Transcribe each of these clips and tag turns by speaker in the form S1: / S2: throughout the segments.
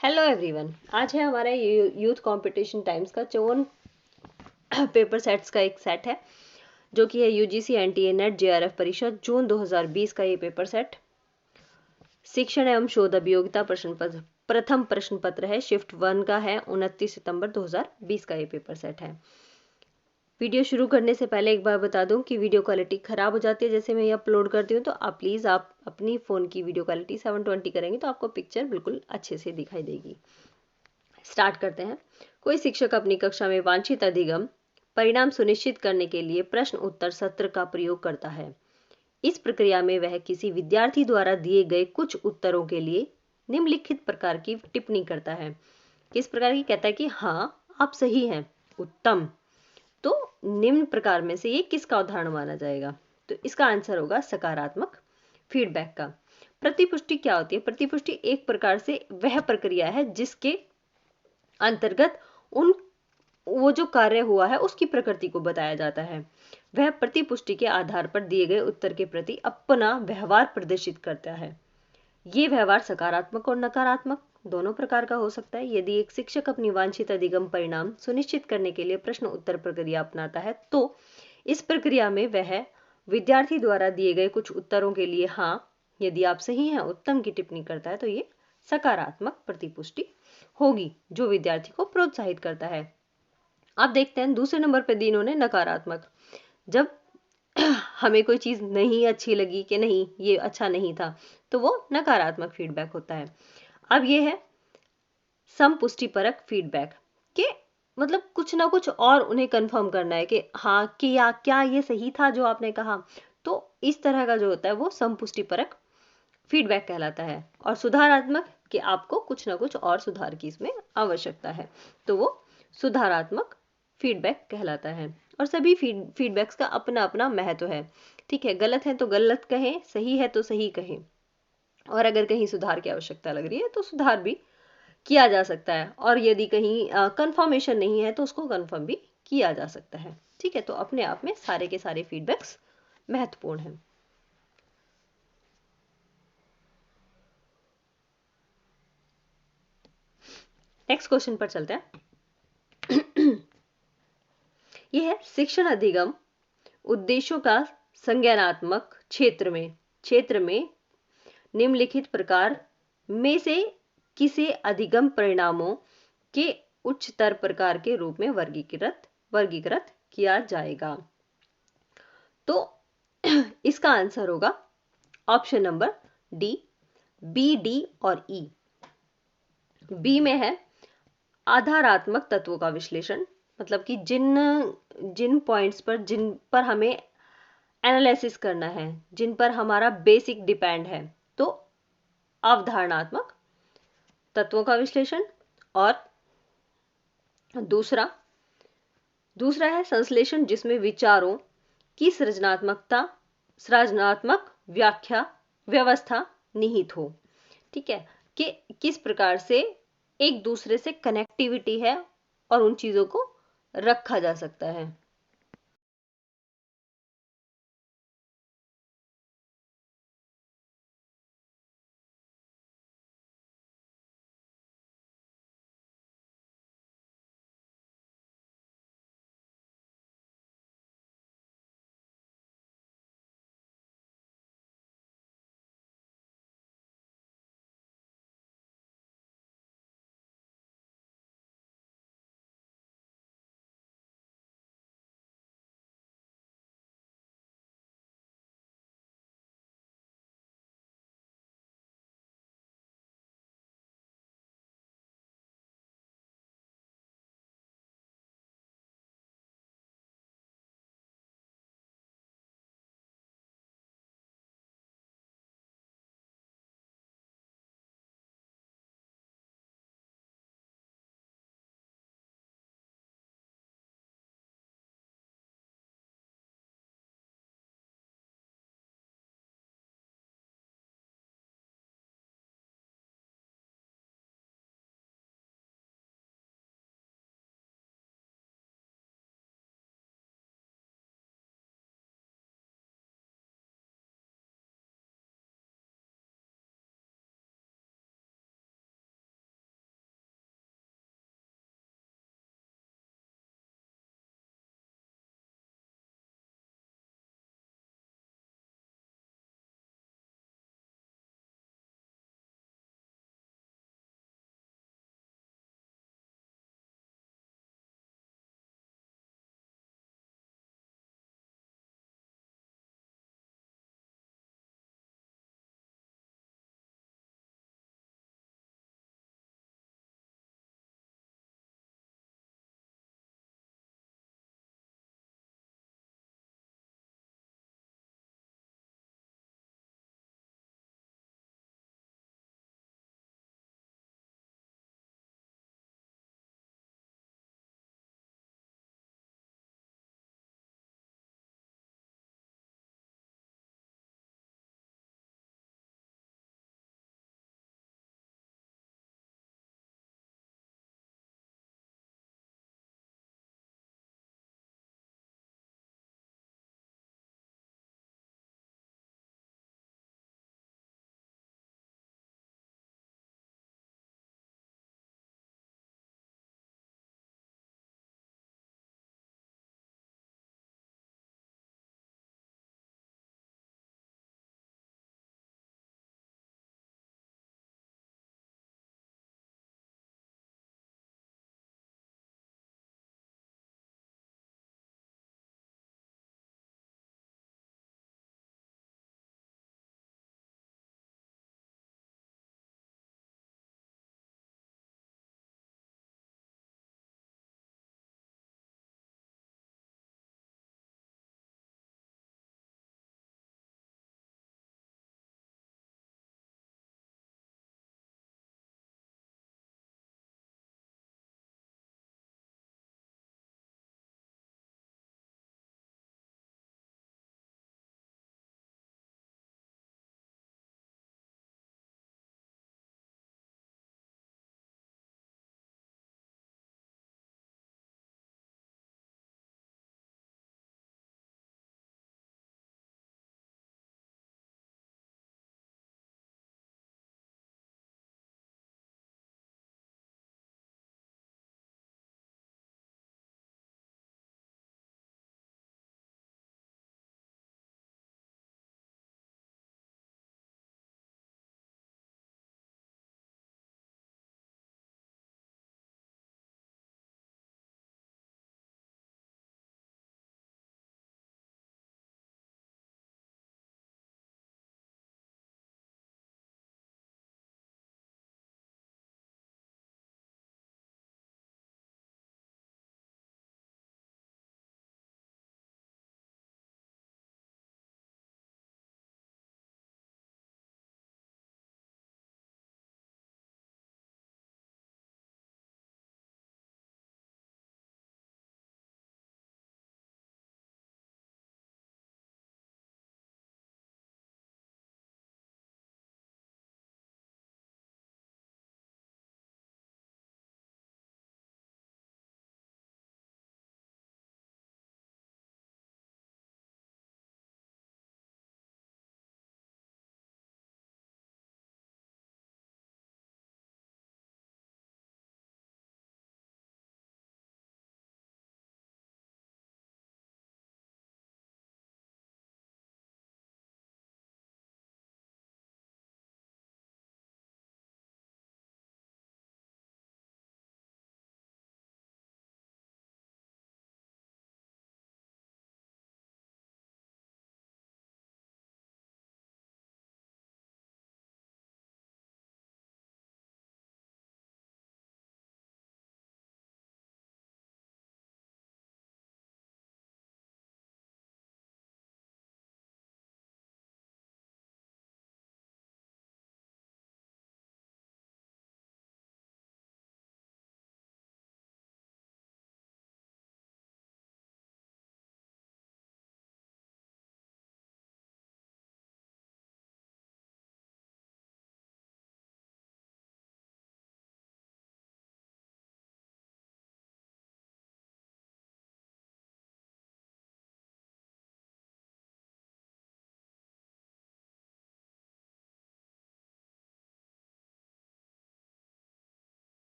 S1: Hello everyone, आज है हमारा यूथ कंपटीशन टाइम्स का 54 पेपर सेट्स का एक सेट है जो कि है यूजीसी एनटीए नेट जेआरएफ परीक्षा जून 2020 का ये पेपर सेट शिक्षण एवं शोध अभियोगिता प्रश्न पत्र प्रथम प्रश्न पत्र है। शिफ्ट 1 का है। 29 सितंबर 2020 का ये पेपर सेट है। वीडियो शुरू करने से पहले एक बार बता दूं कि वीडियो क्वालिटी खराब हो जाती है जैसे मैं ये अपलोड करती हूँ, तो प्लीज़ आप अपनी फ़ोन की वीडियो क्वालिटी 720 करेंगे तो आपको पिक्चर बिल्कुल अच्छे से दिखाई देगी। स्टार्ट करते हैं। कोई शिक्षक अपनी कक्षा में वांछित अधिगम परिणाम सुनिश्चित करने के लिए प्रश्न उत्तर सत्र का प्रयोग करता है। इस प्रक्रिया में वह किसी विद्यार्थी द्वारा दिए गए कुछ उत्तरों के लिए निम्नलिखित प्रकार की टिप्पणी करता है। किस प्रकार की? कहता है कि हाँ, आप सही हैं, उत्तम। तो निम्न प्रकार में से ये किसका उदाहरण माना जाएगा? तो इसका आंसर होगा सकारात्मक फीडबैक का। प्रतिपुष्टि क्या होती है? प्रतिपुष्टि एक प्रकार से वह प्रक्रिया है जिसके अंतर्गत वो जो कार्य हुआ है उसकी प्रकृति को बताया जाता है। वह प्रतिपुष्टि के आधार पर दिए गए उत्तर के प्रति अपना व्यवहार प्रदर्शित करता है। ये व्यवहार सकारात्मक और नकारात्मक दोनों प्रकार का हो सकता है। यदि एक शिक्षक अपनी वांछित अधिगम परिणाम सुनिश्चित करने के लिए प्रश्न उत्तर प्रक्रिया अपनाता है तो इस प्रक्रिया में वह विद्यार्थी द्वारा दिए गए कुछ उत्तरों के लिए हाँ, यदि आप सही हैं, उत्तम की टिप्पणी करता है तो ये सकारात्मक प्रतिपुष्टि होगी जो विद्यार्थी को प्रोत्साहित करता है। अब देखते हैं दूसरे नंबर पे दी इन्होंने नकारात्मक। जब हमें कोई चीज नहीं अच्छी लगी कि नहीं ये अच्छा नहीं था तो वो नकारात्मक फीडबैक होता है। अब ये है समपुष्टिपरक फीडबैक कि मतलब कुछ ना कुछ और उन्हें कंफर्म करना है कि हाँ कि या क्या ये सही था जो आपने कहा। तो इस तरह का जो होता है वो समपुष्टिपरक फीडबैक कहलाता है। और सुधारात्मक कि आपको कुछ ना कुछ और सुधार की इसमें आवश्यकता है तो वो सुधारात्मक फीडबैक कहलाता है। और सभी फीडबैक्स का अपना अपना महत्व है। ठीक है, गलत है तो गलत कहें, सही है तो सही कहें, और अगर कहीं सुधार की आवश्यकता लग रही है तो सुधार भी किया जा सकता है, और यदि कहीं कंफर्मेशन नहीं है तो उसको कंफर्म भी किया जा सकता है। ठीक है, तो अपने आप में सारे के सारे फीडबैक्स महत्वपूर्ण हैं। नेक्स्ट क्वेश्चन पर चलते हैं। यह है शिक्षण अधिगम उद्देश्यों का संज्ञानात्मक क्षेत्र में निम्नलिखित प्रकार में से किसे अधिगम परिणामों के उच्चतर प्रकार के रूप में वर्गीकृत किया जाएगा? तो इसका आंसर होगा option number D, B, D और ई। बी में है आधारात्मक तत्वों का विश्लेषण, मतलब कि जिन जिन पॉइंट्स पर जिन पर हमें एनालिसिस करना है, जिन पर हमारा बेसिक डिपेंड है, तो अवधारणात्मक तत्वों का विश्लेषण। और दूसरा है संश्लेषण जिसमें विचारों की सृजनात्मक व्याख्या व्यवस्था निहित हो। ठीक है, कि किस प्रकार से एक दूसरे से कनेक्टिविटी है और उन चीजों को रखा जा सकता है।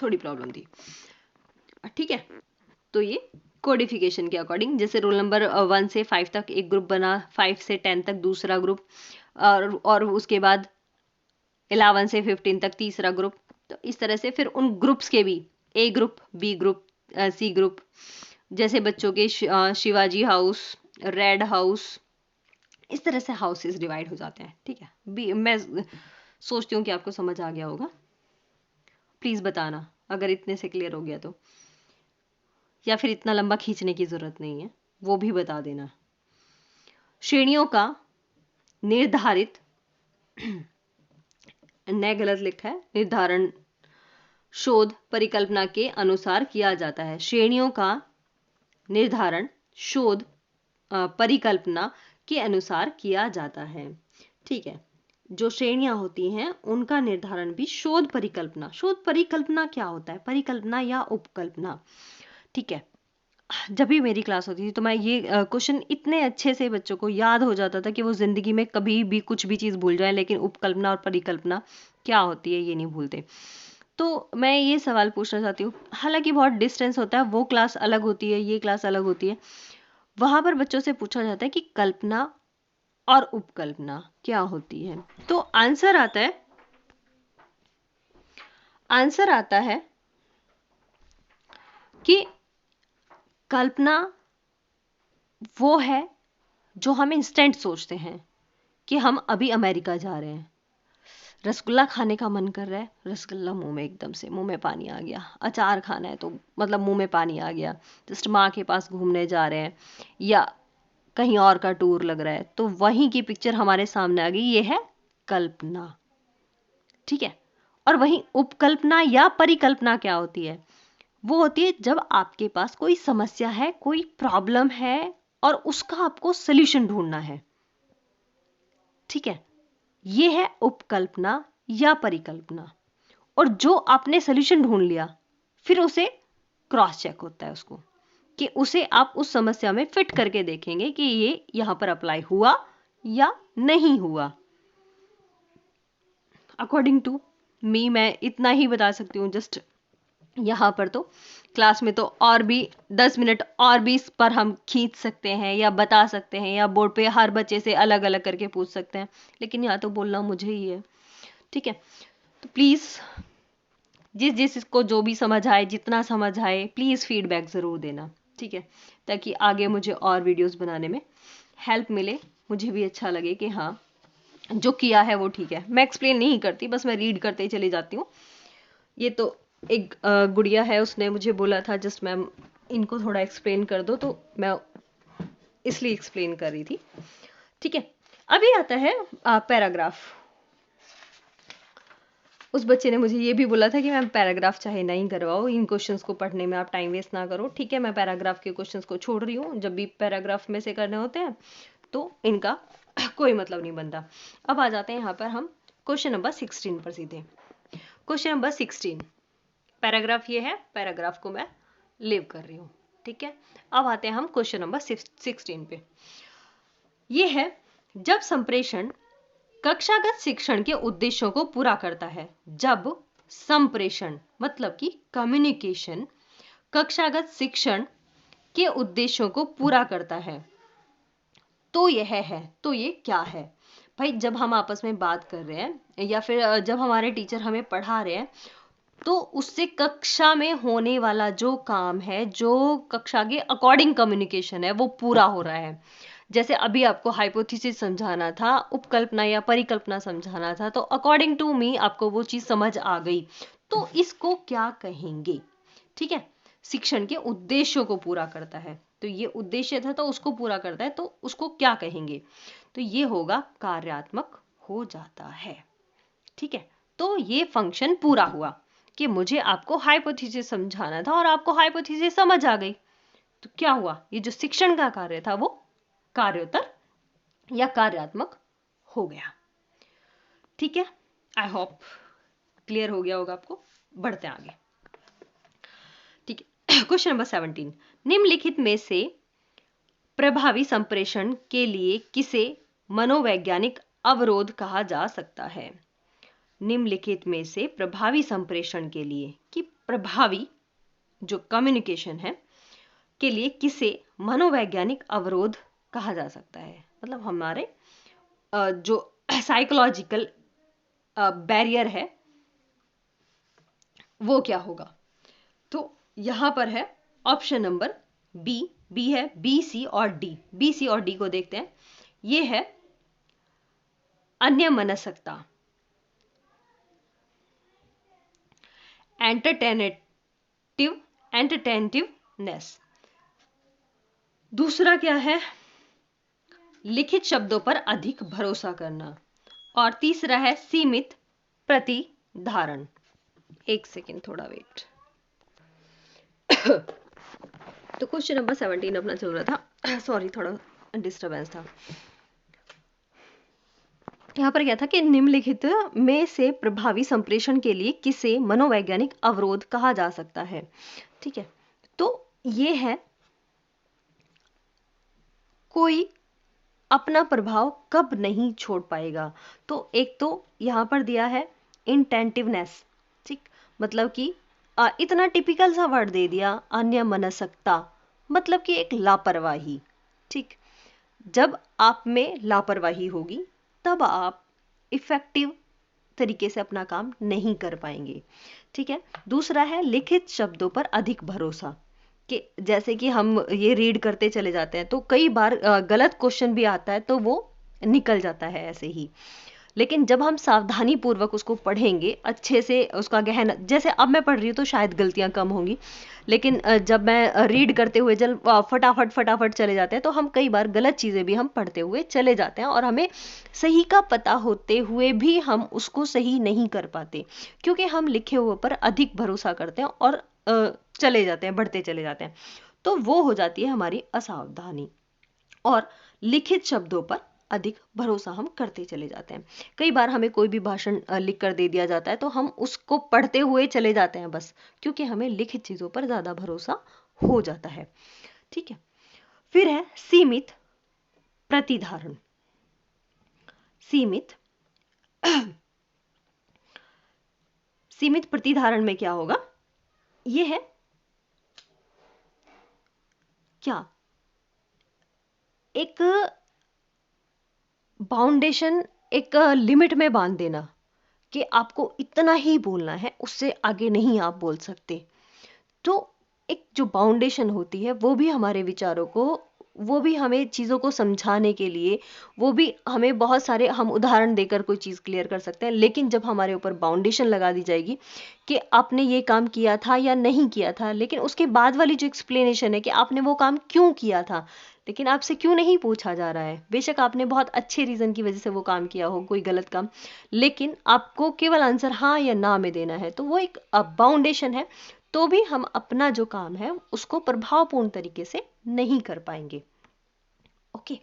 S1: थोड़ी प्रॉब्लम थी, ठीक है। तो ये कोडिफिकेशन के अकॉर्डिंग, जैसे रोल नंबर 1 से 5 तक एक ग्रुप बना, 5 से 10 तक दूसरा ग्रुप, और उसके बाद 11 से 15 तक तीसरा ग्रुप। तो इस तरह से फिर उन ग्रुप्स के भी A group, B group, C group, जैसे बच्चों के शिवाजी हाउस, रेड हाउस, इस तरह से हाउसेस डिवाइड हो जाते हैं, ठीक है। मैं सोचती हूँ कि आपको समझ आ गया होगा, प्लीज बताना अगर इतने से क्लियर हो गया तो, या फिर इतना लंबा खींचने की जरूरत नहीं है, वो भी बता देना। श्रेणियों का निर्धारित न गलत लिखा है, निर्धारण शोध परिकल्पना के अनुसार किया जाता है। श्रेणियों का निर्धारण शोध परिकल्पना के अनुसार किया जाता है, ठीक है। जो श्रेणियां होती हैं उनका निर्धारण भी शोध परिकल्पना क्या होता है? परिकल्पना या उपकल्पना, ठीक है। जब भी मेरी क्लास होती थी तो मैं ये क्वेश्चन इतने अच्छे से बच्चों को याद हो जाता था कि वो जिंदगी में कभी भी कुछ भी चीज भूल जाए, लेकिन उपकल्पना और परिकल्पना क्या होती है ये नहीं भूलते। तो मैं ये सवाल पूछना चाहती हूँ, हालांकि बहुत डिस्टेंस होता है, वो क्लास अलग होती है, ये क्लास अलग होती है, वहां पर बच्चों से पूछा जाता है कि कल्पना और उपकल्पना क्या होती है। तो आंसर आता है कि कल्पना वो है जो हम इंस्टेंट सोचते हैं कि हम अभी अमेरिका जा रहे हैं, रसगुल्ला खाने का मन कर रहा है, रसगुल्ला मुंह में, एकदम से मुंह में पानी आ गया, अचार खाना है तो मतलब मुंह में पानी आ गया, जस्ट माँ के पास घूमने जा रहे हैं या कहीं और का टूर लग रहा है, तो वहीं की पिक्चर हमारे सामने आ गई, ये है कल्पना, ठीक है। और वहीं उपकल्पना या परिकल्पना क्या होती है? वो होती है जब आपके पास कोई समस्या है, कोई प्रॉब्लम है और उसका आपको सॉल्यूशन ढूंढना है, ठीक है। ये है उपकल्पना या परिकल्पना। और जो आपने सॉल्यूशन ढूंढ लिया, फिर उसे क्रॉस चेक होता है उसको, कि उसे आप उस समस्या में फिट करके देखेंगे कि ये यहां पर अप्लाई हुआ या नहीं हुआ। अकॉर्डिंग टू मी, मैं इतना ही बता सकती हूँ जस्ट यहाँ पर। तो क्लास में तो और भी 10 मिनट और भी इस पर हम खींच सकते हैं या बता सकते हैं, या बोर्ड पे हर बच्चे से अलग अलग करके पूछ सकते हैं, लेकिन यहाँ तो बोलना मुझे ही है, ठीक है। तो प्लीज जिसको जो भी समझ आए, जितना समझ आए, प्लीज फीडबैक जरूर देना, ठीक है, ताकि आगे मुझे और वीडियोस बनाने में हेल्प मिले, मुझे भी अच्छा लगे कि हाँ जो किया है वो ठीक है। मैं एक्सप्लेन नहीं करती, बस मैं रीड करते ही चली जाती हूँ। ये तो एक गुड़िया है, उसने मुझे बोला था जस्ट मैम इनको थोड़ा एक्सप्लेन कर दो, तो मैं इसलिए एक्सप्लेन कर रही थी, ठीक है। अभी आता है पैराग्राफ। उस बच्चे ने मुझे ये भी बोला था कि मैम पैराग्राफ चाहे नहीं करवाओ, इन क्वेश्चंस को पढ़ने में आप टाइम वेस्ट ना करो, ठीक है। मैं पैराग्राफ के क्वेश्चंस को छोड़ रही हूँ, जब भी पैराग्राफ में से करने होते हैं तो इनका कोई मतलब नहीं बनता। अब आ जाते हैं यहाँ पर हम क्वेश्चन नंबर 16 पर सीधे। क्वेश्चन नंबर 16, पैराग्राफ ये है, पैराग्राफ को मैं लीव कर रही हूँ, ठीक है। अब आते हैं हम क्वेश्चन नंबर 16 पे। ये है, जब संप्रेषण कक्षागत शिक्षण के उद्देश्यों को पूरा करता है। जब संप्रेषण मतलब कि कम्युनिकेशन कक्षागत शिक्षण के उद्देश्यों को पूरा करता है, तो यह है, तो ये क्या है भाई? जब हम आपस में बात कर रहे हैं या फिर जब हमारे टीचर हमें पढ़ा रहे हैं, तो उससे कक्षा में होने वाला जो काम है, जो कक्षा के अकॉर्डिंग कम्युनिकेशन है, वो पूरा हो रहा है। जैसे अभी आपको हाइपोथेसिस समझाना था, उपकल्पना या परिकल्पना समझाना था, तो अकॉर्डिंग टू मी आपको वो चीज समझ आ गई, तो इसको क्या कहेंगे, ठीक है। शिक्षण के उद्देश्यों को पूरा करता है, तो ये उद्देश्य था तो उसको पूरा करता है, तो उसको क्या कहेंगे? तो ये होगा कार्यात्मक हो जाता है, ठीक है। तो ये फंक्शन पूरा हुआ कि मुझे आपको हाइपोथेसिस समझाना था और आपको हाइपोथेसिस समझ आ गई, तो क्या हुआ? ये जो शिक्षण का कार्य था वो कार्योत्तर या कार्यात्मक हो गया, ठीक है। आई होप क्लियर हो गया होगा आपको। बढ़ते आगे, ठीक है। क्वेश्चन नंबर 17, निम्नलिखित में से प्रभावी संप्रेषण के लिए किसे मनोवैज्ञानिक अवरोध कहा जा सकता है? निम्नलिखित में से प्रभावी संप्रेषण के लिए, कि प्रभावी जो कम्युनिकेशन है के लिए किसे मनोवैज्ञानिक अवरोध कहा जा सकता है, मतलब हमारे जो साइकोलॉजिकल बैरियर है वो क्या होगा। तो यहां पर है ऑप्शन नंबर बी है, बी सी और डी। बी सी और डी को देखते हैं। ये है अन्यमनस्कता, एंटरटेनिवनेस। दूसरा क्या है, लिखित शब्दों पर अधिक भरोसा करना। और तीसरा है सीमित प्रतिधारण। एक सेकेंड, थोड़ा वेट। तो क्वेश्चन नंबर 17 अपना चल रहा था, सॉरी थोड़ा डिस्टरबेंस था। यहाँ पर क्या था कि निम्नलिखित में से प्रभावी संप्रेषण के लिए किसे मनोवैज्ञानिक अवरोध कहा जा सकता है। ठीक है, तो ये है कोई अपना प्रभाव कब नहीं छोड़ पाएगा। तो एक तो यहाँ पर दिया है इंटेंटिवनेस, ठीक, मतलब कि इतना टिपिकल सा वर्ड दे दिया, अन्यमनस्कता, मतलब कि एक लापरवाही। ठीक, जब आप में लापरवाही होगी तब आप इफेक्टिव तरीके से अपना काम नहीं कर पाएंगे। ठीक है, दूसरा है लिखित शब्दों पर अधिक भरोसा, कि जैसे कि हम ये रीड करते चले जाते हैं तो कई बार गलत क्वेश्चन भी आता है तो वो निकल जाता है ऐसे ही। लेकिन जब हम सावधानी पूर्वक उसको पढ़ेंगे, अच्छे से उसका गहन, जैसे अब मैं पढ़ रही हूँ तो शायद गलतियां कम होंगी, लेकिन जब मैं रीड करते हुए जब फटाफट चले जाते हैं तो हम कई बार गलत चीजें भी हम पढ़ते हुए चले जाते हैं और हमें सही का पता होते हुए भी हम उसको सही नहीं कर पाते, क्योंकि हम लिखे हुए पर अधिक भरोसा करते हैं और चले जाते हैं, बढ़ते चले जाते हैं। तो वो हो जाती है हमारी असावधानी, और लिखित शब्दों पर अधिक भरोसा हम करते चले जाते हैं। कई बार हमें कोई भी भाषण लिख कर दे दिया जाता है तो हम उसको पढ़ते हुए चले जाते हैं बस, क्योंकि हमें लिखित चीजों पर ज्यादा भरोसा हो जाता है। ठीक है, फिर है सीमित प्रतिधारण। सीमित प्रतिधारण में क्या होगा, ये है क्या, एक बाउंडेशन, एक लिमिट में बांध देना कि आपको इतना ही बोलना है, उससे आगे नहीं आप बोल सकते। तो एक जो बाउंडेशन होती है वो भी हमारे विचारों को, वो भी हमें चीज़ों को समझाने के लिए, वो भी हमें बहुत सारे, हम उदाहरण देकर कोई चीज़ क्लियर कर सकते हैं। लेकिन जब हमारे ऊपर बाउंडेशन लगा दी जाएगी कि आपने ये काम किया था या नहीं किया था, लेकिन उसके बाद वाली जो एक्सप्लेनेशन है कि आपने वो काम क्यों किया था, लेकिन आपसे क्यों नहीं पूछा जा रहा है। बेशक आपने बहुत अच्छे रीजन की वजह से वो काम किया हो, कोई गलत काम, लेकिन आपको केवल आंसर हाँ या ना में देना है, तो वो एक बाउंडेशन है। तो भी हम अपना जो काम है उसको प्रभावपूर्ण तरीके से नहीं कर पाएंगे। ओके,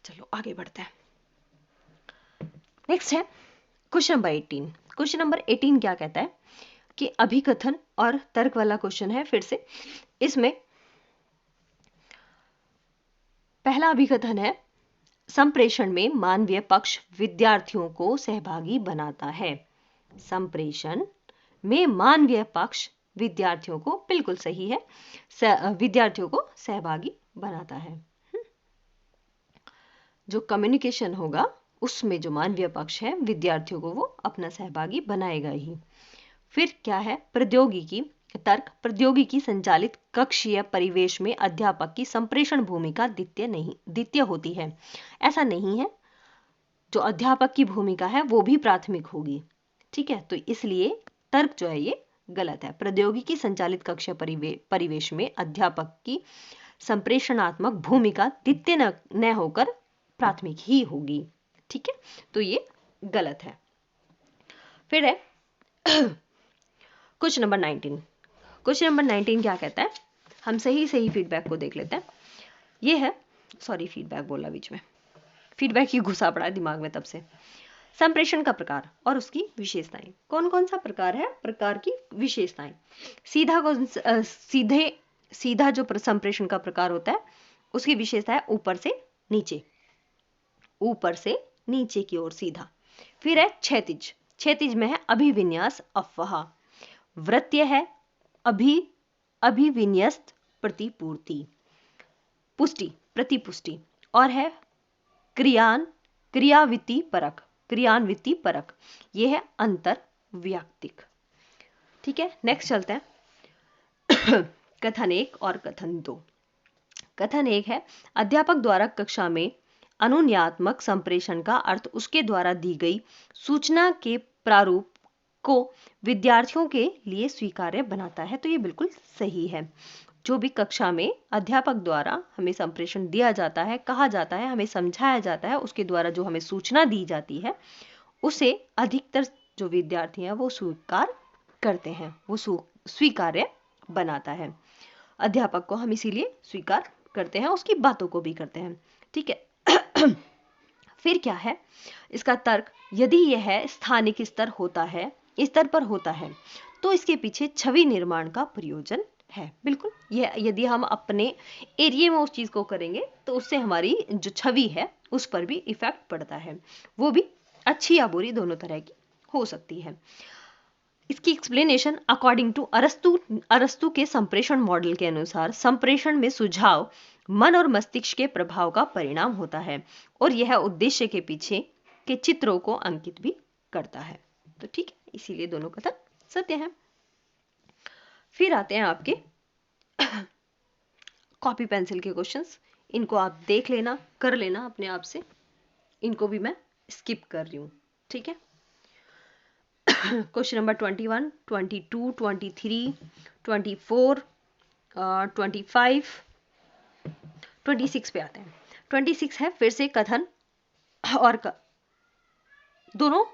S1: चलो आगे बढ़ते हैं। नेक्स्ट है क्वेश्चन नंबर 18। क्वेश्चन नंबर 18 क्या कहता है कि अभिकथन और तर्क वाला क्वेश्चन है। फिर से इसमें पहला अभिकथन है, संप्रेषण में मानवीय पक्ष विद्यार्थियों को सहभागी बनाता है। संप्रेषण में मानवीय पक्ष विद्यार्थियों को, बिल्कुल सही है, विद्यार्थियों को सहभागी बनाता है। जो कम्युनिकेशन होगा उसमें जो मानवीय पक्ष है विद्यार्थियों को वो अपना सहभागी बनाएगा ही। फिर क्या है, प्रौद्योगिकी तर्क, प्रौद्योगिकी संचालित कक्षीय परिवेश में अध्यापक की संप्रेषण भूमिका द्वितीय होती है। ऐसा नहीं है, जो अध्यापक की भूमिका है वो भी प्राथमिक होगी। ठीक है, तो इसलिए तर्क जो है ये गलत है। प्रौद्योगिकी संचालित कक्षीय परिवेश में अध्यापक की संप्रेषणात्मक भूमिका द्वितीय न होकर प्राथमिक ही होगी। ठीक है, तो ये गलत है। फिर है क्वेश्चन नंबर 19। क्वेश्चन नंबर 19 क्या कहता है, हम सही फीडबैक को देख लेते हैं। ये है, सॉरी फीडबैक बोला बीच में, फीडबैक ही घुसा पड़ा है दिमाग में तब से। संप्रेषण का प्रकार और उसकी विशेषताएं। कौन कौन सा प्रकार है, प्रकार की विशेषताएं। सीधा जो संप्रेषण का प्रकार होता है उसकी विशेषता है ऊपर से नीचे की ओर सीधा। फिर है क्षैतिज में है अभिविन्यास अफवाह। वृत्तीय है, अभिविन्यस्त प्रतिपूर्ति, पुष्टि प्रतिपुष्टि, और है क्रियान्विति परक, ये है अंतर्व्यक्तिक। ठीक है, नेक्स्ट चलते हैं कथन 1 और कथन 2। कथन 1 है, अध्यापक द्वारा कक्षा में अनुन्यात्मक संप्रेषण का अर्थ उसके द्वारा दी गई सूचना के प्रारूप को विद्यार्थियों के लिए स्वीकार्य बनाता है। तो ये बिल्कुल सही है। जो भी कक्षा में अध्यापक द्वारा हमें संप्रेषण दिया जाता है, कहा जाता है, हमें समझाया जाता है, उसके द्वारा जो हमें सूचना दी जाती है उसे अधिकतर जो विद्यार्थी हैं वो स्वीकार करते हैं, वो स्वीकार्य बनाता है। अध्यापक को हम इसीलिए स्वीकार करते हैं, उसकी बातों को भी करते हैं। ठीक है फिर क्या है इसका तर्क, यदि यह स्थानिक स्तर पर होता है तो इसके पीछे छवि निर्माण का प्रयोजन है। बिल्कुल, यह यदि हम अपने एरिया में उस चीज को करेंगे तो उससे हमारी जो छवि है उस पर भी इफेक्ट पड़ता है, वो भी अच्छी या बुरी दोनों तरह की हो सकती है। इसकी एक्सप्लेनेशन अकॉर्डिंग टू अरस्तु के संप्रेषण मॉडल के अनुसार संप्रेषण में सुझाव मन और मस्तिष्क के प्रभाव का परिणाम होता है और यह उद्देश्य के पीछे के चित्रों को अंकित भी करता है। तो ठीक है, इसीलिए दोनों कथन सत्य हैं। फिर आते हैं आपके कॉपी पेंसिल के क्वेश्चंस। इनको आप देख लेना, कर लेना अपने आप से, इनको भी मैं स्किप कर रही हूं। ठीक है, क्वेश्चन नंबर 21, 22, 23, 24, 25, 26 पे आते हैं। 26 है फिर से कथन और दोनों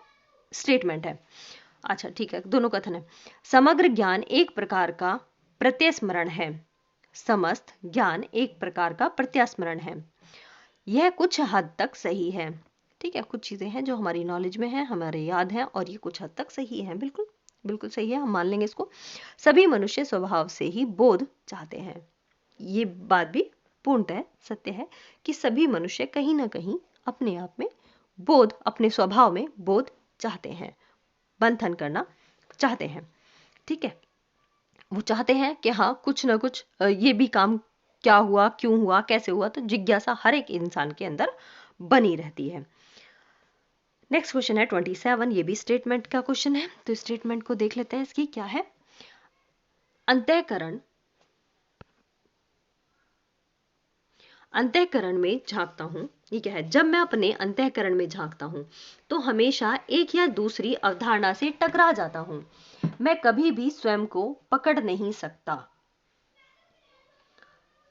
S1: स्टेटमेंट है। अच्छा ठीक है, दोनों कथन है। समग्र ज्ञान एक प्रकार का प्रत्यस्मरण है, समस्त ज्ञान एक प्रकार का प्रत्यास्मरण है। यह कुछ हद तक सही है। ठीक है, कुछ चीजें हैं जो हमारी नॉलेज में है, हमारे याद हैं, और ये कुछ हद तक सही है। बिल्कुल बिल्कुल सही है, हम मान लेंगे इसको। सभी मनुष्य स्वभाव से ही बोध चाहते हैं। ये बात भी पूर्णतः सत्य है कि सभी मनुष्य कहीं ना कहीं अपने आप में बोध, अपने स्वभाव में बोध चाहते हैं, बंधन करना चाहते हैं। ठीक है, वो चाहते हैं कि हाँ कुछ ना कुछ ये भी काम क्या हुआ, क्यों हुआ, कैसे हुआ, तो जिज्ञासा हर एक इंसान के अंदर बनी रहती है। नेक्स्ट क्वेश्चन है 27, ये भी स्टेटमेंट का क्वेश्चन है। तो स्टेटमेंट को देख लेते हैं, इसकी क्या है। अंतःकरण में झांकता हूं, ये क्या है। जब मैं अपने अंतःकरण में झांकता हूं तो हमेशा एक या दूसरी अवधारणा से टकरा जाता हूं। मैं कभी भी स्वयं को पकड़ नहीं सकता।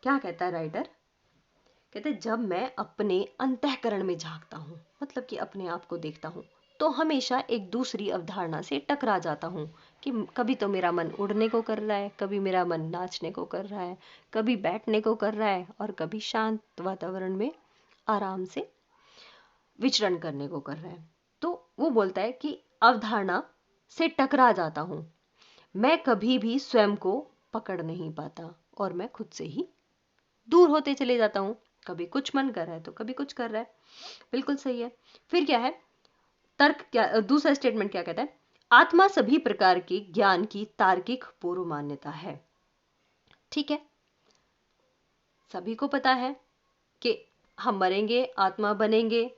S1: क्या कहता है राइटर, कहते हैं जब मैं अपने अंतःकरण में झांकता हूं, मतलब कि अपने आप को देखता हूं, तो हमेशा एक दूसरी अवधारणा से टकरा जाता हूं कि कभी तो मेरा मन उड़ने को कर रहा है, कभी मेरा मन नाचने को कर रहा है, कभी बैठने को कर रहा है, और कभी शांत वातावरण में आराम से विचरण करने को कर रहा है। तो वो बोलता है कि अवधारणा से टकरा जाता हूं, मैं कभी भी स्वयं को पकड़ नहीं पाता और मैं खुद से ही दूर होते चले जाता हूं। कभी कुछ मन कर रहा है तो कभी कुछ कर रहा है। बिल्कुल सही है। फिर क्या है तर्क, क्या दूसरा स्टेटमेंट क्या कहता है। आत्मा सभी प्रकार के ज्ञान की तार्किक पूर्व मान्यता है। ठीक है, सभी को पता है कि हम मरेंगे, आत्मा बनेंगे,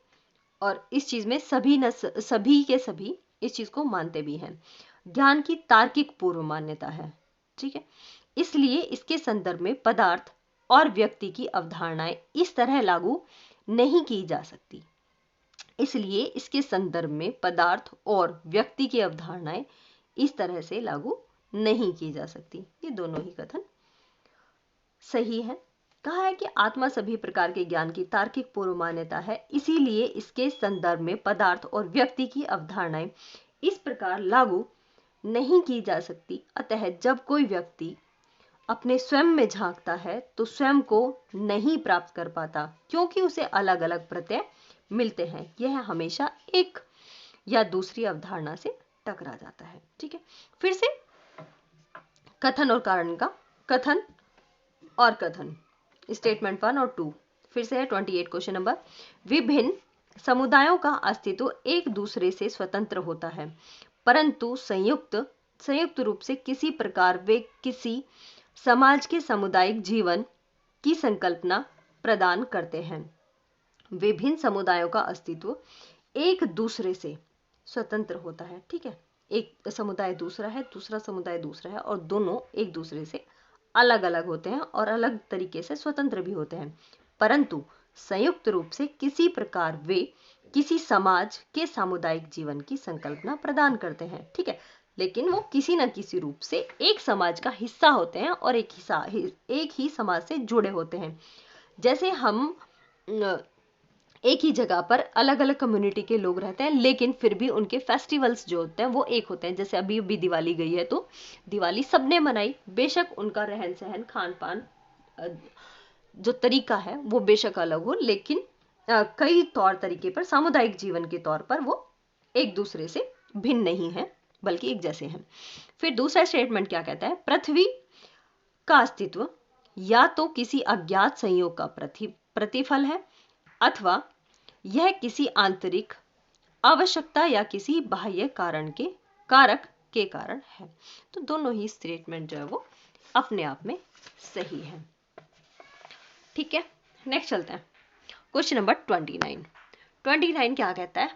S1: और इस चीज में सभी के सभी इस चीज को मानते भी हैं। ज्ञान की तार्किक पूर्व मान्यता है। ठीक है, इसलिए इसके संदर्भ में पदार्थ और व्यक्ति की अवधारणाएं इस तरह लागू नहीं की जा सकती। इसलिए इसके संदर्भ में पदार्थ और व्यक्ति की अवधारणाएं इस तरह से लागू नहीं की जा सकती। ये दोनों ही कथन सही है। कहा है कि आत्मा सभी प्रकार के ज्ञान की तार्किक पूर्व मान्यता है, इसीलिए इसके संदर्भ में पदार्थ और व्यक्ति की अवधारणाएं इस प्रकार लागू नहीं की जा सकती। अतः जब कोई व्यक्ति अपने स्वयं में झांकता है तो स्वयं को नहीं प्राप्त कर पाता, क्योंकि उसे अलग अलग प्रत्यय मिलते हैं। यह हमेशा एक या दूसरी अवधारणा से टकरा जाता है। ठीक है, फिर से कथन और कारण का कथन और कथन, स्टेटमेंट 1 और 2 फिर से है। 28 क्वेश्चन नंबर, विभिन्न समुदायों का अस्तित्व एक दूसरे से स्वतंत्र होता है, परंतु संयुक्त संयुक्त रूप से किसी प्रकार वे किसी समाज के सामुदायिक जीवन की संकल्पना प्रदान करते हैं। विभिन्न समुदायों का अस्तित्व एक दूसरे से स्वतंत्र होता है। ठीक है, एक समुदाय दूसरा है, दूसरा समुदाय दूसरा है, और दोनों एक दूसरे से अलग अलग होते हैं और अलग तरीके से स्वतंत्र भी होते हैं, परंतु संयुक्त रूप से किसी प्रकार वे किसी समाज के सामुदायिक जीवन की संकल्पना प्रदान करते हैं। ठीक है, लेकिन वो किसी न किसी रूप से एक समाज का हिस्सा होते हैं और एक ही समाज से जुड़े होते हैं। जैसे हम एक ही जगह पर अलग अलग कम्युनिटी के लोग रहते हैं, लेकिन फिर भी उनके फेस्टिवल्स जो होते हैं वो एक होते हैं। जैसे अभी अभी दिवाली गई है तो दिवाली सबने मनाई, बेशक उनका रहन सहन खान पान जो तरीका है वो बेशक अलग हो, लेकिन कई तौर तरीके पर सामुदायिक जीवन के तौर पर वो एक दूसरे से भिन्न नहीं है, बल्कि एक जैसे हैं। फिर दूसरा स्टेटमेंट क्या कहता है, पृथ्वी का अस्तित्व या तो किसी अज्ञात संयोग का प्रतिफल है अथवा यह किसी आंतरिक आवश्यकता या किसी बाह्य कारक के कारण है। तो दोनों ही स्टेटमेंट जो है वो अपने आप में सही है। ठीक है, नेक्स्ट चलते हैं। क्वेश्चन नंबर 29 क्या कहता है?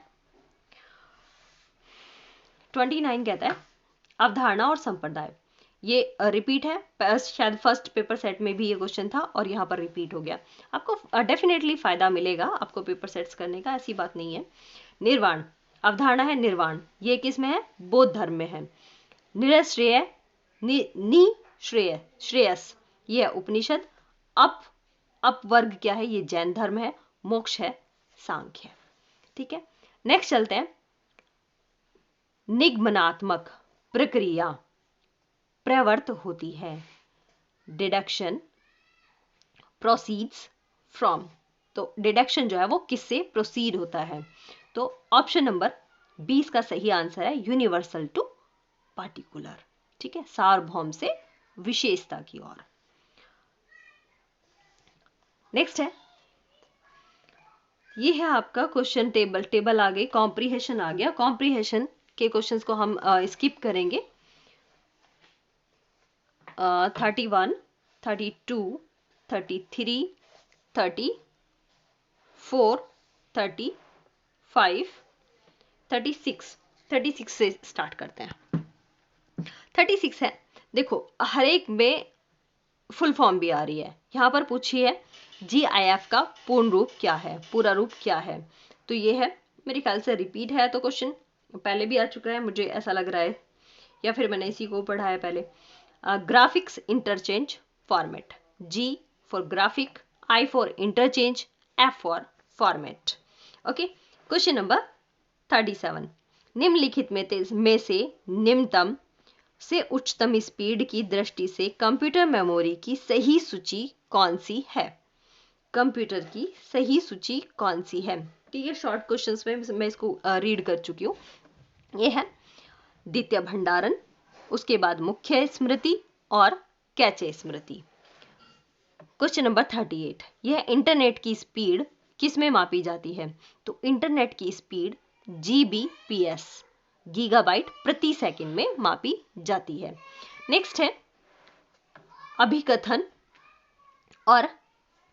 S1: 29 कहता है अवधारणा और संप्रदाय। ये रिपीट है, शायद फर्स्ट पेपर सेट में भी ये क्वेश्चन था और यहाँ पर रिपीट हो गया। आपको डेफिनेटली फायदा मिलेगा आपको पेपर सेट्स करने का, ऐसी बात नहीं है। निर्वाण, अवधारणा है निर्वाण, ये किस में है? बौद्ध धर्म में है। निरश्रेय, श्रेयस, ये है उपनिषद। अपवर्ग क्या है? ये जैन धर्म है। मोक्ष है सांख्य। ठीक है, नेक्स्ट चलते हैं। निगमनात्मक प्रक्रिया प्रवर्त होती है। डिडक्शन प्रोसीड्स फ्रॉम, तो डिडक्शन जो है वो किससे प्रोसीड होता है? तो ऑप्शन नंबर 20 का सही आंसर है यूनिवर्सल टू पार्टिकुलर। ठीक है, सार्वभौम से विशेषता की ओर। नेक्स्ट है, ये है आपका क्वेश्चन टेबल आ गई, कॉम्प्रिहेंशन आ गया। कॉम्प्रिहेंशन के क्वेश्चंस को हम स्किप करेंगे। 31, 32, 33, 34, 35, 36 से स्टार्ट करते हैं। 36 है, देखो हर एक में फुल फॉर्म भी आ रही है। यहाँ पर पूछी है GIF का पूर्ण रूप क्या है, पूरा रूप क्या है? तो ये है, मेरे ख्याल से रिपीट है, तो क्वेश्चन पहले भी आ चुका है, मुझे ऐसा लग रहा है, या फिर मैंने इसी को पढ़ा है पहले। Graphics interchange format, G for graphic, I for interchange, F for format. Okay, question number 37, निम्नलिखित में से निम्नतम से उच्चतम स्पीड की दृष्टि से कंप्यूटर मेमोरी की सही सूची कौन सी है? कंप्यूटर की सही सूची कौन सी है? ठीक है, शॉर्ट क्वेश्चंस में मैं इसको रीड कर चुकी हूँ। ये है द्वितीय भंडारण, उसके बाद मुख्य स्मृति और कैचे स्मृति। क्वेश्चन नंबर 38, यह इंटरनेट की स्पीड किस में मापी जाती है? तो इंटरनेट की स्पीड GBps, गीगाबाइट प्रति सेकंड में मापी जाती है। नेक्स्ट है अभिकथन और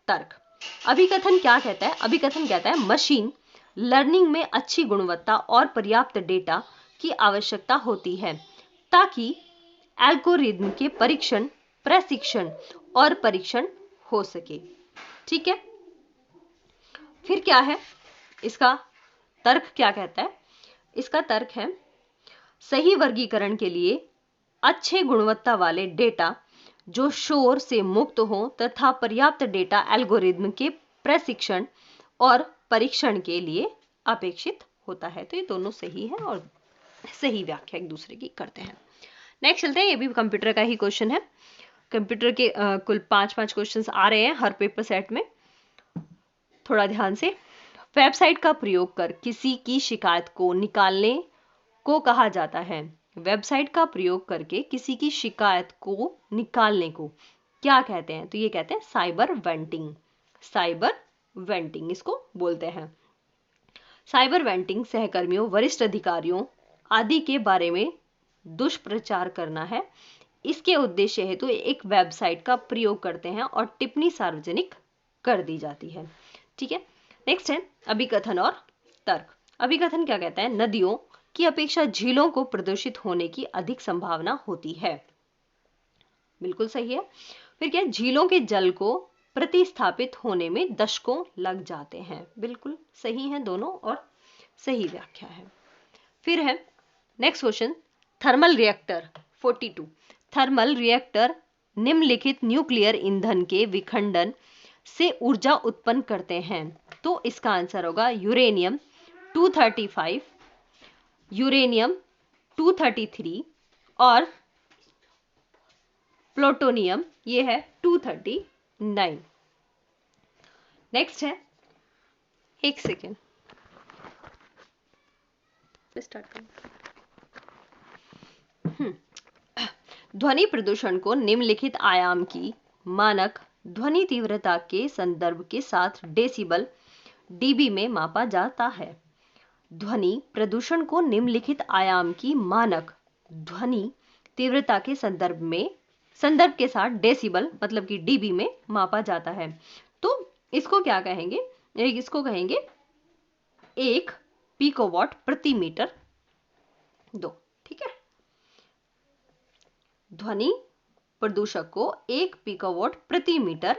S1: तर्क। अभिकथन क्या कहता है? अभिकथन कहता है मशीन लर्निंग में अच्छी गुणवत्ता और पर्याप्त डेटा की आवश्यकता होती है ताकि एल्गोरिदम के प्रशिक्षण और परीक्षण हो सके। ठीक है, फिर क्या है इसका तर्क? क्या कहता है? इसका तर्क है सही वर्गीकरण के लिए अच्छे गुणवत्ता वाले डेटा जो शोर से मुक्त हो तथा पर्याप्त डेटा एल्गोरिदम के प्रशिक्षण और परीक्षण के लिए अपेक्षित होता है। तो ये दोनों सही है और सही व्याख्या एक दूसरे की करते हैं। नेक्स्ट चलते हैं, ये भी कंप्यूटर का ही क्वेश्चन है। कंप्यूटर के कुल 5 क्वेश्चंस आ रहे हैं हर पेपर सेट में, थोड़ा ध्यान से। वेबसाइट का प्रयोग कर किसी की शिकायत को निकालने को कहा जाता है। वेबसाइट का प्रयोग करके किसी की शिकायत को निकालने को क्या कहते हैं? तो ये कहते हैं साइबर वेंटिंग। साइबर वेंटिंग इसको बोलते हैं। साइबर वेंटिंग सहकर्मियों, वरिष्ठ अधिकारियों आदि के बारे में दुष्प्रचार करना है, इसके उद्देश्य हेतु एक वेबसाइट का प्रयोग करते हैं और टिप्पणी सार्वजनिक कर दी जाती है। ठीक है, नेक्स्ट है अभिकथन और तर्क। अभिकथन क्या कहता है? नदियों की अपेक्षा झीलों को प्रदूषित होने की अधिक संभावना होती है। बिल्कुल सही है। फिर क्या है? झीलों के जल को प्रतिस्थापित होने में दशकों लग जाते हैं। बिल्कुल सही है दोनों और सही व्याख्या है। फिर है next question, thermal reactor 42। Thermal reactor निम्नलिखित न्यूक्लियर ईंधन के विखंडन से ऊर्जा उत्पन्न करते हैं। तो इसका आंसर होगा यूरेनियम 235, यूरेनियम 233 और प्लूटोनियम ये है 239। नेक्स्ट है, एक सेकेंड स्टार्ट करें। ध्वनि प्रदूषण को निम्नलिखित आयाम की मानक ध्वनि तीव्रता के संदर्भ के साथ डेसिबल डीबी में मापा जाता है। ध्वनि प्रदूषण को निम्नलिखित आयाम की मानक ध्वनि तीव्रता के संदर्भ के साथ डेसिबल मतलब कि डीबी में मापा जाता है। तो इसको क्या कहेंगे? इसको कहेंगे 1 पिकोवाट प्रति मीटर 2। ठीक है, ध्वनि प्रदूषक को 1 पिकोवाट प्रति मीटर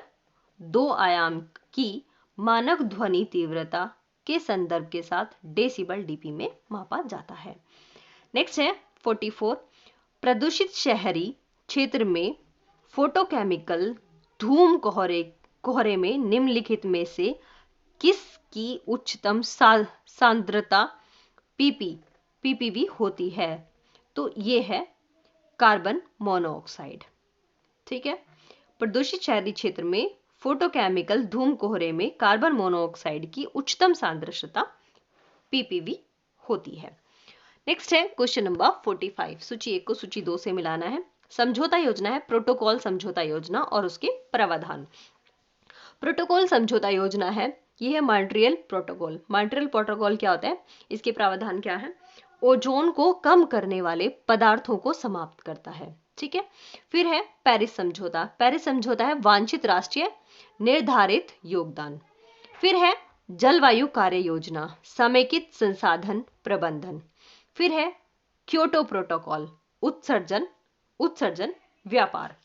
S1: 2 आयाम की मानक ध्वनि तीव्रता के संदर्भ के साथ डेसिबल डीबी में मापा जाता है। नेक्स्ट है 44, प्रदूषित शहरी क्षेत्र में फोटोकेमिकल धूम कोहरे में निम्नलिखित में से किसकी उच्चतम सांद्रता पीपीवी होती है? तो ये है कार्बन मोनोऑक्साइड। ठीक है, प्रदूषित शहरी क्षेत्र में फोटोकेमिकल धूम कोहरे में कार्बन मोनोऑक्साइड की उच्चतम सांद्रता पीपीवी होती है। नेक्स्ट है क्वेश्चन नंबर 45। सूची 1 को सूची 2 से मिलाना है। समझौता योजना है प्रोटोकॉल समझौता योजना और उसके प्रावधान। प्रोटोकॉल समझौता योजना है, ये है मॉन्ट्रियल प्रोटोकॉल। मॉन्ट्रियल प्रोटोकॉल क्या होता है? इसके प्रावधान क्या है? ओजोन को कम करने वाले पदार्थों को समाप्त करता है। ठीक है, फिर है पेरिस समझौता। पेरिस समझौता है वांछित राष्ट्रीय निर्धारित योगदान। फिर है जलवायु कार्य योजना, समेकित संसाधन प्रबंधन। फिर है क्योटो प्रोटोकॉल, उत्सर्जन व्यापार।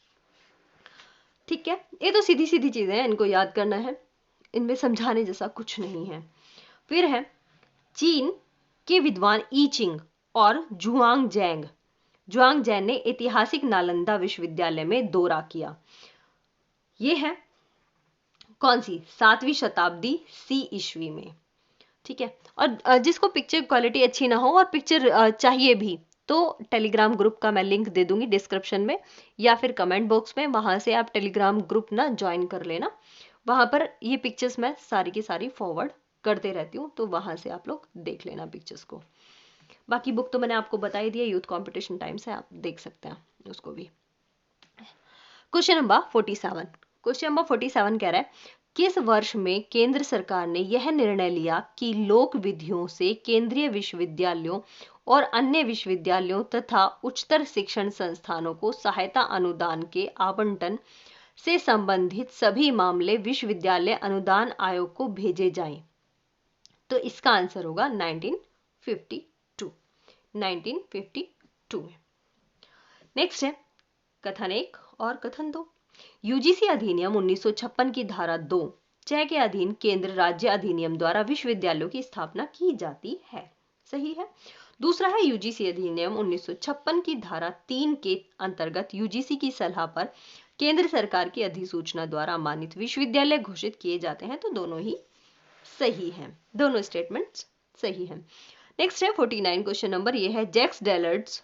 S1: ठीक है, ये तो सीधी सीधी चीजें हैं, इनको याद करना है, इनमें समझाने जैसा कुछ नहीं है। फिर है चीन के विद्वान ई चिंग और जुआंग जैन ने ऐतिहासिक नालंदा विश्वविद्यालय में दौरा किया। ये है कौन सी? 7वीं शताब्दी सी ईस्वी में। ठीक है, और जिसको पिक्चर क्वालिटी अच्छी ना हो और पिक्चर चाहिए भी तो टेलीग्राम ग्रुप का मैं लिंक दे दूंगी डिस्क्रिप्शन में या फिर कमेंट बॉक्स में, वहां से आप टेलीग्राम ग्रुप ना ज्वाइन कर लेना। वहां पर ये पिक्चर्स मैं सारी की सारी फॉरवर्ड करते रहती हूँ, तो वहां से आप लोग देख लेना पिक्चर्स को। बाकी बुक तो मैंने आपको बता ही दिया, यूथ कंपटीशन टाइम से आप देख सकते हैं उसको भी। Question number 47। क्वेश्चन नंबर 47 कह रहा है, किस वर्ष में केंद्र सरकार ने यह निर्णय लिया कि लोक विधियों से केंद्रीय विश्वविद्यालयों और अन्य विश्वविद्यालयों तथा उच्चतर शिक्षण संस्थानों को सहायता अनुदान के आवंटन से संबंधित सभी मामले विश्वविद्यालय अनुदान आयोग को भेजे जाएं? तो इसका आंसर होगा 1952 में। नेक्स्ट है कथन 1 और कथन 2। यूजीसी अधिनियम 1956 की धारा 2 6 के अधीन केंद्र राज्य अधिनियम द्वारा विश्वविद्यालयों की स्थापना की जाती है। सही है। दूसरा है यूजीसी अधिनियम 1956 की धारा 3 के अंतर्गत यूजीसी की सलाह पर केंद्र सरकार की अधिसूचना द्वारा मान्यत विश्वविद्यालय घोषित किए जाते हैं। तो दोनों ही सही हैं, दोनों स्टेटमेंट्स सही हैं। नेक्स्ट है 49 क्वेश्चन नंबर, ये है जैक्स डेलर्स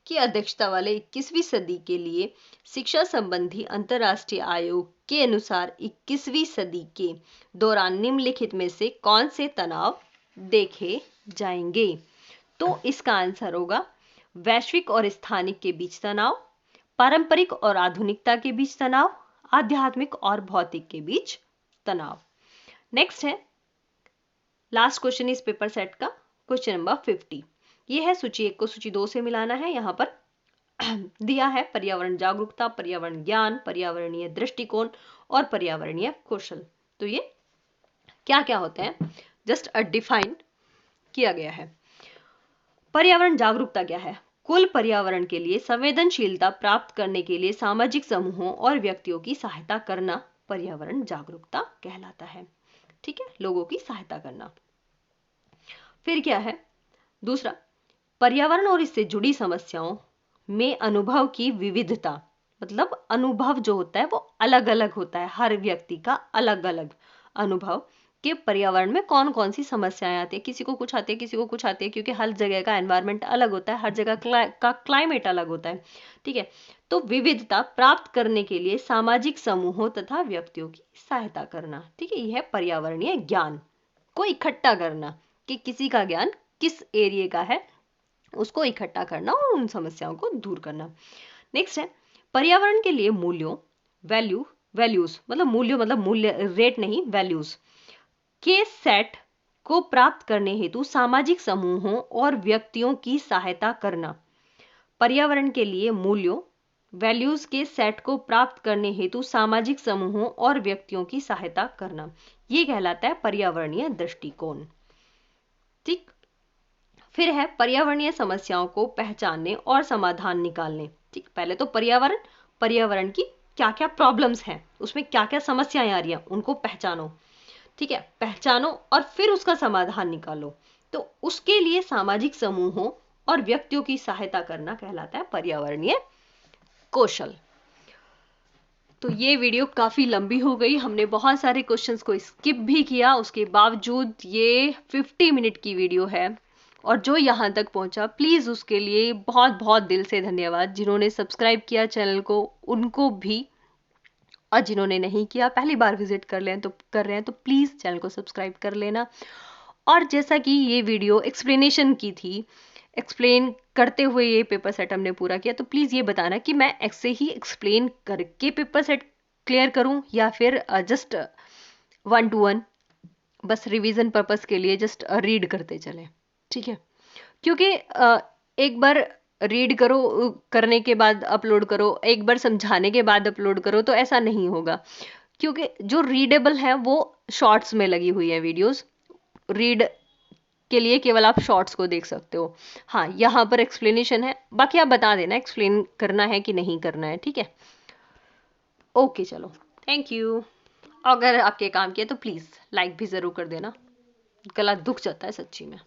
S1: की अध्यक्षता वाले 21वीं सदी के लिए शिक्षा संबंधी अंतरराष्ट्रीय आयोग के अनुसार 21वीं सदी के दौरान निम्नलिखित में से कौन से तनाव देखे जाएंगे? तो इसका आंसर होगा वैश्विक और स्थानिक के बीच तनाव, पारंपरिक और आधुनिकता के बीच तनाव, आध्यात्मिक और भौतिक के बीच तनाव। नेक्स्ट है लास्ट क्वेश्चन इस पेपर सेट का, क्वेश्चन नंबर 50। ये है सूची 1 को सूची 2 से मिलाना है। यहाँ पर दिया है पर्यावरण जागरूकता, पर्यावरण ज्ञान, पर्यावरणीय दृष्टिकोण और पर्यावरणीय कौशल। तो ये क्या क्या होते हैं जस्ट डिफाइन किया गया है। पर्यावरण जागरूकता क्या है? कुल पर्यावरण के लिए संवेदनशीलता प्राप्त करने के लिए सामाजिक समूहों और व्यक्तियों की सहायता करना पर्यावरण जागरूकता कहलाता है। ठीक है, लोगों की सहायता करना। फिर क्या है दूसरा, पर्यावरण और इससे जुड़ी समस्याओं में अनुभव की विविधता, मतलब अनुभव जो होता है वो अलग अलग होता है, हर व्यक्ति का अलग अलग अनुभव कि पर्यावरण में कौन कौन सी समस्याएं आती है। किसी को कुछ आती है, किसी को कुछ आती है, क्योंकि हर जगह का एनवायरनमेंट अलग होता है, हर जगह का क्लाइमेट अलग होता है। ठीक है, तो विविधता प्राप्त करने के लिए सामाजिक समूहों तथा व्यक्तियों की सहायता करना। ठीक है, यह है पर्यावरणीय ज्ञान को इकट्ठा करना कि किसी का ज्ञान किस एरिया का है उसको इकट्ठा करना और उन समस्याओं को दूर करना। नेक्स्ट है पर्यावरण के लिए मूल्यों, वैल्यूज मतलब मूल्य रेट नहीं, वैल्यूज के सेट को प्राप्त करने हेतु सामाजिक समूहों और व्यक्तियों की सहायता करना। पर्यावरण के लिए मूल्यों, वैल्यूज के सेट को प्राप्त करने हेतु सामाजिक समूहों और व्यक्तियों की सहायता करना, यह कहलाता है पर्यावरणीय दृष्टिकोण। ठीक, फिर है पर्यावरणीय समस्याओं को पहचानने और समाधान निकालने। ठीक, पहले तो पर्यावरण की क्या क्या प्रॉब्लम्स हैं, उसमें क्या क्या समस्याएं आ रही हैं, उनको पहचानो। ठीक है, पहचानो और फिर उसका समाधान निकालो। तो उसके लिए सामाजिक समूहों और व्यक्तियों की सहायता करना कहलाता है पर्यावरणीय कौशल। तो ये वीडियो काफी लंबी हो गई, हमने बहुत सारे क्वेश्चंस को स्किप भी किया, उसके बावजूद ये 50 मिनट की वीडियो है। और जो यहाँ तक पहुंचा प्लीज उसके लिए बहुत बहुत दिल से धन्यवाद। जिन्होंने सब्सक्राइब किया चैनल को उनको भी, और जिन्होंने नहीं किया पहली बार विजिट कर रहे हैं तो प्लीज चैनल को सब्सक्राइब कर लेना। और जैसा कि ये वीडियो एक्सप्लेनेशन की थी, एक्सप्लेन करते हुए ये पेपर सेट हमने पूरा किया, तो प्लीज ये बताना कि मैं ऐसे ही एक्सप्लेन करके पेपर सेट क्लियर करूं या फिर जस्ट 1 to 1 बस रिवीजन पर्पस के लिए जस्ट रीड करते चले। ठीक है, क्योंकि एक बार रीड करो, करने के बाद अपलोड करो, एक बार समझाने के बाद अपलोड करो, तो ऐसा नहीं होगा। क्योंकि जो रीडेबल है वो शॉर्ट्स में लगी हुई है वीडियोस, रीड के लिए केवल आप शॉर्ट्स को देख सकते हो। हाँ, यहाँ पर एक्सप्लेनेशन है, बाकी आप बता देना एक्सप्लेन करना है कि नहीं करना है। ठीक है, ओके, चलो, थैंक यू। अगर आपके काम किया तो प्लीज़ लाइक भी ज़रूर कर देना, गला दुख जाता है सच्ची में।